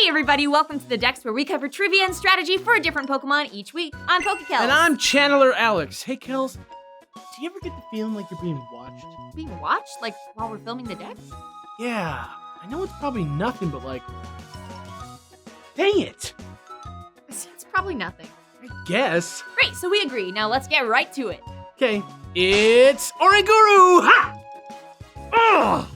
Hey everybody, welcome to the Dex, where we cover trivia and strategy for a different Pokemon each week. I'm PokeKels. And I'm Channeler Alex. Hey Kels, do you ever get the feeling like you're being watched? Being watched? Like, while we're filming the Dex? Yeah, I know it's probably nothing, but like, dang it. It's probably nothing. I guess. Great, so we agree. Now let's get right to it. Okay, it's ORANGURU! Ha! Ugh!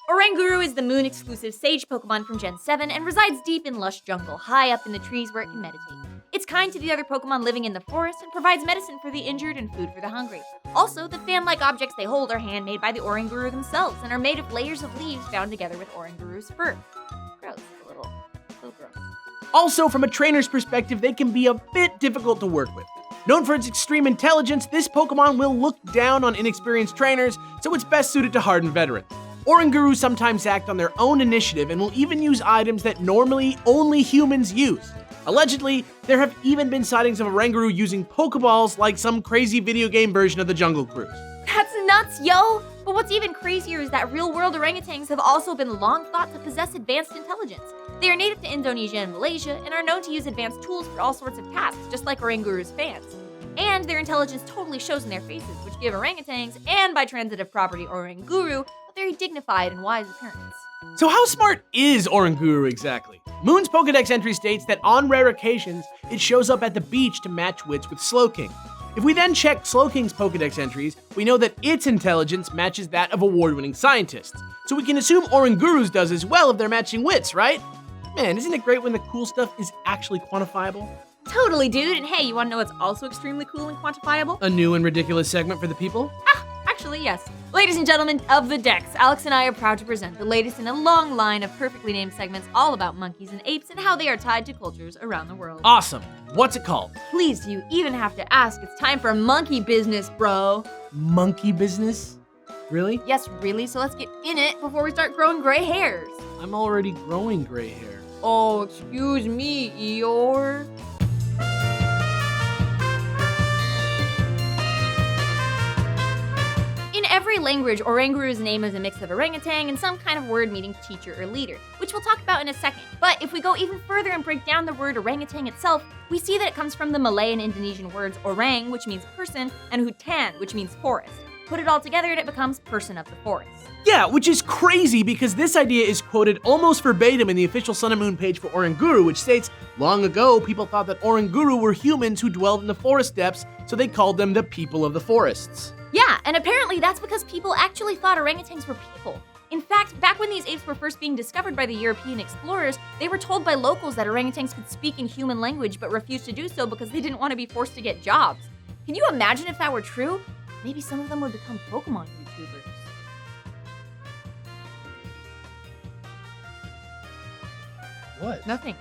Oranguru is the moon-exclusive Sage Pokemon from Gen 7 and resides deep in Lush Jungle, high up in the trees where it can meditate. It's kind to the other Pokemon living in the forest and provides medicine for the injured and food for the hungry. Also, the fan-like objects they hold are handmade by the Oranguru themselves and are made of layers of leaves bound together with Oranguru's fur. Gross, a little gross. Also, from a trainer's perspective, they can be a bit difficult to work with. Known for its extreme intelligence, this Pokemon will look down on inexperienced trainers, so it's best suited to hardened veterans. Oranguru sometimes act on their own initiative and will even use items that normally only humans use. Allegedly, there have even been sightings of Oranguru using Pokeballs like some crazy video game version of the Jungle Cruise. That's nuts, yo! But what's even crazier is that real-world orangutans have also been long thought to possess advanced intelligence. They are native to Indonesia and Malaysia and are known to use advanced tools for all sorts of tasks, just like Oranguru's fans. And their intelligence totally shows in their faces, which give orangutans, and by transitive property Oranguru, a very dignified and wise appearance. So how smart is Oranguru exactly? Moon's Pokedex entry states that on rare occasions, it shows up at the beach to match wits with Slowking. If we then check Slowking's Pokedex entries, we know that its intelligence matches that of award-winning scientists. So we can assume Oranguru's does as well if they're matching wits, right? Man, isn't it great when the cool stuff is actually quantifiable? Totally, dude. And hey, you wanna know what's also extremely cool and quantifiable? A new and ridiculous segment for the people? Actually, yes. Ladies and gentlemen of the Dex, Alex and I are proud to present the latest in a long line of perfectly named segments all about monkeys and apes and how they are tied to cultures around the world. Awesome. What's it called? Please, do you even have to ask? It's time for monkey business, bro. Monkey business? Really? Yes, really? So let's get in it before we start growing gray hairs. I'm already growing gray hair. Oh, excuse me, Eeyore. In every language, Oranguru's name is a mix of orangutan and some kind of word meaning teacher or leader, which we'll talk about in a second. But if we go even further and break down the word orangutan itself, we see that it comes from the Malay and Indonesian words orang, which means person, and hutan, which means forest. Put it all together and it becomes person of the forest. Yeah, which is crazy because this idea is quoted almost verbatim in the official Sun and Moon page for Oranguru, which states, long ago, people thought that Oranguru were humans who dwelled in the forest depths, so they called them the people of the forests. Yeah, and apparently that's because people actually thought orangutans were people. In fact, back when these apes were first being discovered by the European explorers, they were told by locals that orangutans could speak in human language but refused to do so because they didn't want to be forced to get jobs. Can you imagine if that were true? Maybe some of them would become Pokemon YouTubers. What? Nothing.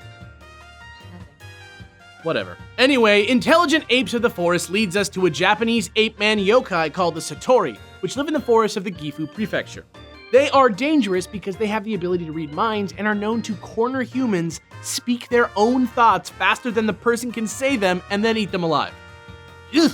Whatever. Anyway, intelligent apes of the forest leads us to a Japanese ape-man yokai called the Satori, which live in the forests of the Gifu Prefecture. They are dangerous because they have the ability to read minds and are known to corner humans, speak their own thoughts faster than the person can say them, and then eat them alive. Ugh.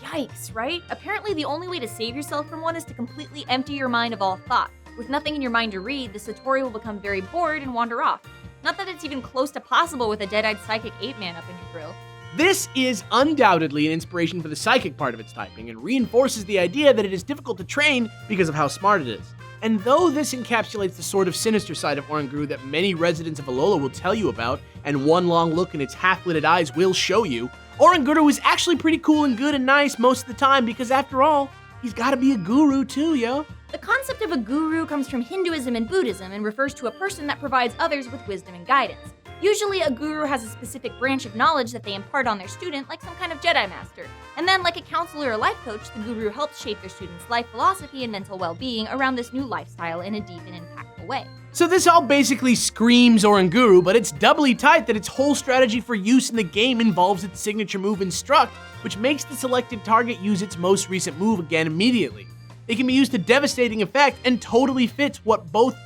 Yikes, right? Apparently the only way to save yourself from one is to completely empty your mind of all thought. With nothing in your mind to read, the Satori will become very bored and wander off. Not that it's even close to possible with a dead-eyed psychic ape man up in your grill. This is undoubtedly an inspiration for the psychic part of its typing and reinforces the idea that it is difficult to train because of how smart it is. And though this encapsulates the sort of sinister side of Oranguru that many residents of Alola will tell you about, and one long look in its half-lidded eyes will show you, Oranguru is actually pretty cool and good and nice most of the time because after all, he's gotta be a guru too, yo. The concept of a guru comes from Hinduism and Buddhism and refers to a person that provides others with wisdom and guidance. Usually, a guru has a specific branch of knowledge that they impart on their student, like some kind of Jedi Master. And then, like a counselor or life coach, the guru helps shape their student's life philosophy and mental well-being around this new lifestyle in a deep and impactful way. So this all basically screams Oranguru, but it's doubly tight that its whole strategy for use in the game involves its signature move Instruct, which makes the selected target use its most recent move again immediately. It can be used to devastating effect and totally fits what both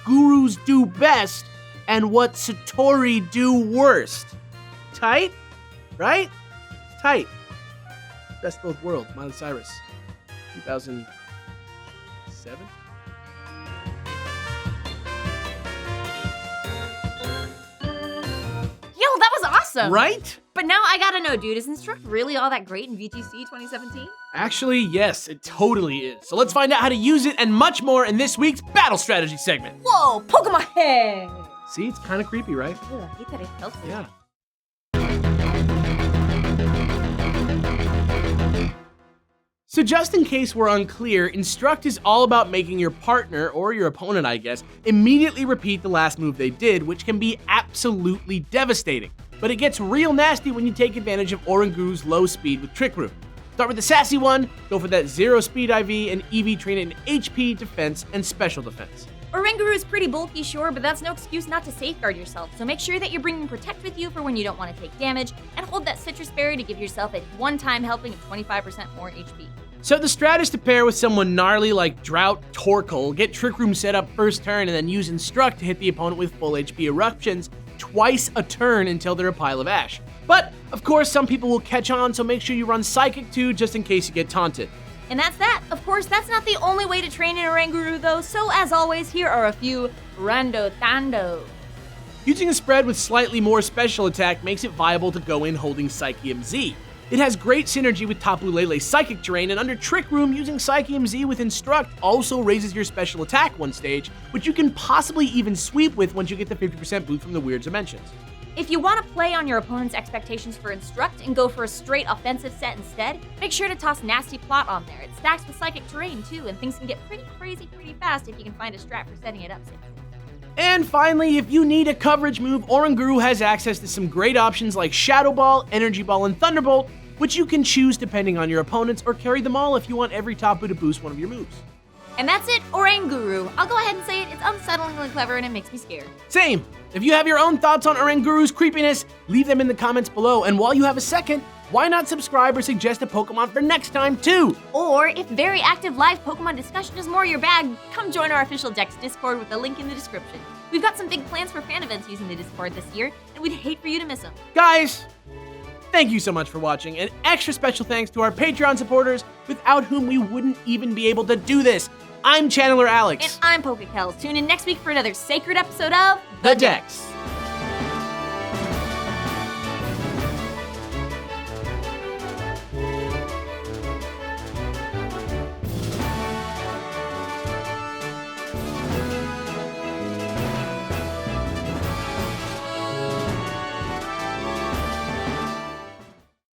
gurus do best and what Satori do worst. Tight? Right? It's tight. Best of both worlds, Miley Cyrus. 2007? Yo, that was awesome! Right? But now I gotta know, dude, is Instruct really all that great in VGC 2017? Actually, yes, it totally is. So let's find out how to use it and much more in this week's Battle Strategy segment. Whoa, Pokemon head! See, it's kind of creepy, right? Ugh, I hate that I felt it. Yeah. So just in case we're unclear, Instruct is all about making your partner, or your opponent I guess, immediately repeat the last move they did, which can be absolutely devastating. But it gets real nasty when you take advantage of Oranguru's low speed with Trick Room. Start with the sassy one, go for that 0 speed IV, and EV train it in HP, defense, and special defense. Oranguru is pretty bulky, sure, but that's no excuse not to safeguard yourself, so make sure that you're bringing Protect with you for when you don't want to take damage, and hold that Citrus Berry to give yourself a one-time helping of 25% more HP. So the strat is to pair with someone gnarly like Drought Torkoal, get Trick Room set up first turn, and then use Instruct to hit the opponent with full HP Eruptions twice a turn until they're a pile of ash. But, of course, some people will catch on, so make sure you run Psychic too, just in case you get taunted. And that's that. Of course, that's not the only way to train an Oranguru though, so as always, here are a few rando tando. Using a spread with slightly more special attack makes it viable to go in holding Psychium Z. It has great synergy with Tapu Lele's Psychic terrain, and under Trick Room, using Psychium Z with Instruct also raises your special attack one stage, which you can possibly even sweep with once you get the 50% boost from the Weird Dimensions. If you want to play on your opponent's expectations for Instruct and go for a straight offensive set instead, make sure to toss Nasty Plot on there. It stacks with Psychic terrain too, and things can get pretty crazy pretty fast if you can find a strat for setting it up safely. And finally, if you need a coverage move, Oranguru has access to some great options like Shadow Ball, Energy Ball, and Thunderbolt, which you can choose depending on your opponents, or carry them all if you want every Tapu to boost one of your moves. And that's it, Oranguru. I'll go ahead and say it, it's unsettlingly clever and it makes me scared. Same. If you have your own thoughts on Oranguru's creepiness, leave them in the comments below, and while you have a second, why not subscribe or suggest a Pokemon for next time too? Or, if very active live Pokemon discussion is more your bag, come join our official Dex Discord with the link in the description. We've got some big plans for fan events using the Discord this year, and we'd hate for you to miss them. Guys, thank you so much for watching, and extra special thanks to our Patreon supporters, without whom we wouldn't even be able to do this. I'm Channeler Alex. And I'm Pokekells. Tune in next week for another sacred episode of The Dex.